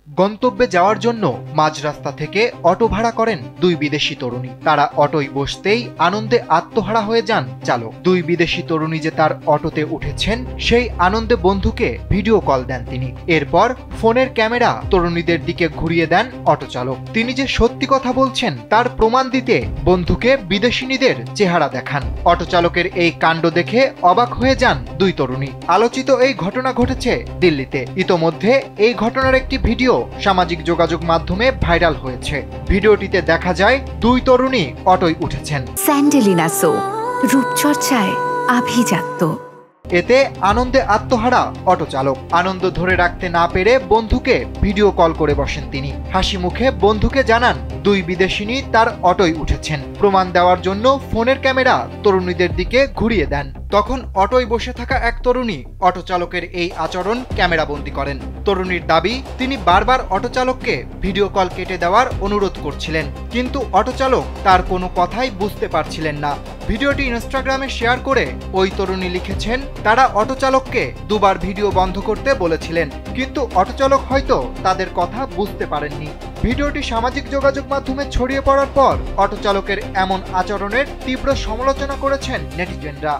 গন্তব্যে যাওয়ার জন্য মাঝ রাস্তা থেকে অটো ভাড়া করেন দুই বিদেশি তরুণী। তারা অটোয় বসতেই আনন্দে আত্মহারা হয়ে যান চালক। দুই বিদেশি তরুণী যে তার অটোতে উঠেছেন সেই আনন্দে বন্ধুকে ভিডিও কল দেন তিনি। এরপর ফোনের ক্যামেরা তরুণীদের দিকে ঘুরিয়ে দেন অটো চালক। তিনি যে সত্যি কথা বলছেন তার প্রমাণ দিতে বন্ধুকে বিদেশিনীদের চেহারা দেখান। অটো চালকের এই কাণ্ড দেখে অবাক হয়ে যান দুই তরুণী। আলোচিত এই ঘটনা ঘটেছে দিল্লিতে। ইতোমধ্যে এই ঘটনার একটি ভিডিও সামাজিক যোগাযোগ মাধ্যমে ভাইরাল হয়েছে। ভিডিওটিতে দেখা যায় দুই তরুণী অটোয় উঠেছেন। স্যান্ডেলিনা সো, রূপচর্চায় আভিজাত্য। এতে আনন্দে আত্মহারা অটো চালক। আনন্দ ধরে রাখতে না পেরে বন্ধুকে ভিডিও কল করে বসেন তিনি। হাসি মুখে বন্ধুকে জানান দুই বিদেশিনী তার অটোয় উঠেছেন। প্রমাণ দেওয়ার জন্য ফোনের ক্যামেরা তরুণীদের দিকে ঘুরিয়ে দেন। তখন অটোয় বসে থাকা এক তরুণী অটো চালকের এই আচরণ ক্যামেরাবন্দি করেন। তরুণীর দাবি, তিনি বারবার অটো চালককে ভিডিও কল কেটে দেওয়ার অনুরোধ করছিলেন, কিন্তু অটো চালক তার কোনো কথাই বুঝতে পারছিলেন না। ভিডিওটি ইনস্টাগ্রামে শেয়ার করে ওই তরুণী লিখেছেন, তারা অটো চালককে দুবার ভিডিও বন্ধ করতে বলেছিলেন, কিন্তু অটো চালক হয়তো তাদের কথা বুঝতে পারেননি। ভিডিওটি সামাজিক যোগাযোগ মাধ্যমে ছড়িয়ে পড়ার পর অটো চালকের এমন আচরণের তীব্র সমালোচনা করেছেন নেটিজেনরা।